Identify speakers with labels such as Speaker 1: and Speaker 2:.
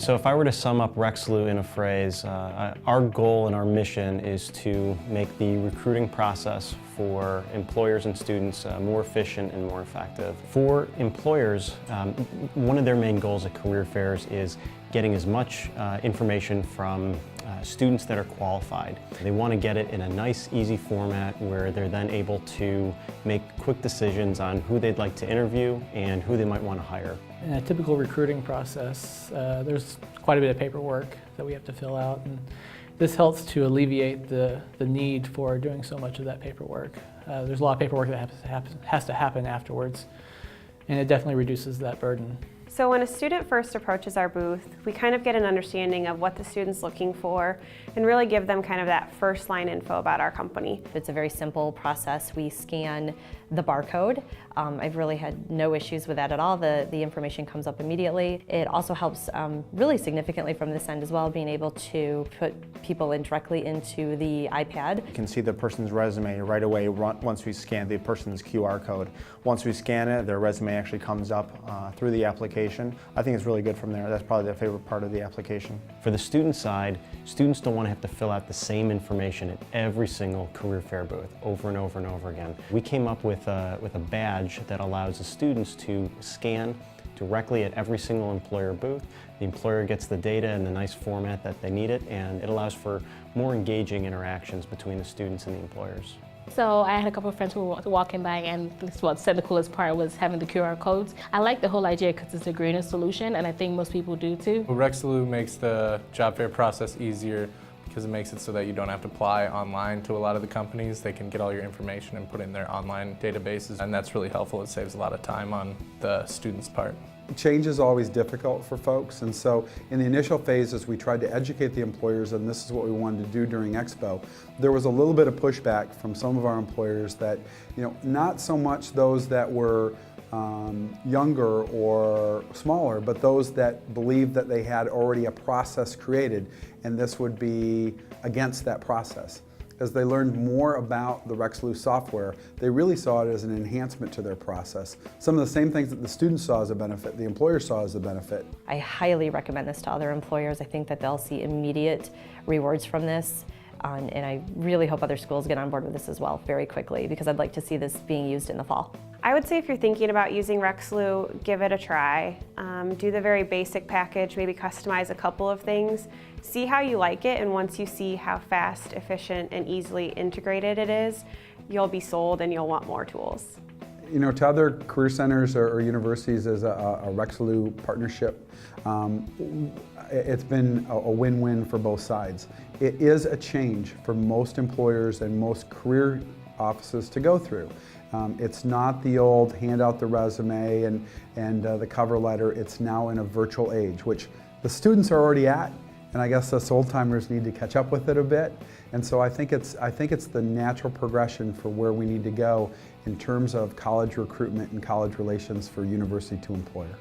Speaker 1: So if I were to sum up RecSlu in a phrase, our goal and our mission is to make the recruiting process for employers and students more efficient and more effective. For employers, one of their main goals at career fairs is getting as much information from students that are qualified. They want to get it in a nice, easy format where they're then able to make quick decisions on who they'd like to interview and who they might want to hire.
Speaker 2: In a typical recruiting process, there's quite a bit of paperwork that we have to fill out, and this helps to alleviate the need for doing so much of that paperwork. There's a lot of paperwork that has to happen afterwards, and it definitely reduces that burden.
Speaker 3: So when a student first approaches our booth, we kind of get an understanding of what the student's looking for and really give them kind of that first line info about our company.
Speaker 4: It's a very simple process. We scan the barcode. I've really had no issues with that at all. The information comes up immediately. It also helps really significantly from this end as well, being able to put people in directly into the iPad.
Speaker 5: You can see the person's resume right away once we scan the person's QR code. Once we scan it, their resume actually comes up through the application. I think it's really good from there. That's probably the favorite part of the application.
Speaker 1: For the student side, students don't want to have to fill out the same information at every single career fair booth over and over and over again. We came up with a badge that allows the students to scan directly at every single employer booth. The employer gets the data in the nice format that they need it, and it allows for more engaging interactions between the students and the employers.
Speaker 6: So I had a couple of friends who were walking by, and this is what said the coolest part was having the QR codes. I like the whole idea because it's a greener solution, and I think most people do too.
Speaker 7: RecSlu makes the job fair process easier because it makes it so that you don't have to apply online to a lot of the companies. They can get all your information and put it in their online databases, and that's really helpful. It saves a lot of time on the student's part.
Speaker 8: Change is always difficult for folks, and so in the initial phases we tried to educate the employers, and this is what we wanted to do during Expo. There was a little bit of pushback from some of our employers that, not so much those that were younger or smaller, but those that believed that they had already a process created, and this would be against that process. As they learned more about the RecSlu software, they really saw it as an enhancement to their process. Some of the same things that the students saw as a benefit, the employers saw as a benefit.
Speaker 4: I highly recommend this to other employers. I think that they'll see immediate rewards from this. And I really hope other schools get on board with this as well very quickly, because I'd like to see this being used in the fall.
Speaker 3: I would say if you're thinking about using RecSlu, give it a try. Do the very basic package, maybe customize a couple of things. See how you like it, and once you see how fast, efficient, and easily integrated it is, you'll be sold and you'll want more tools.
Speaker 8: To other career centers or universities as a RecSlu partnership, it's been a win-win for both sides. It is a change for most employers and most career offices to go through. It's not the old hand out the resume and the cover letter. It's now in a virtual age, which the students are already at, and I guess us old-timers need to catch up with it a bit. And so I think it's the natural progression for where we need to go in terms of college recruitment and college relations for university to employer.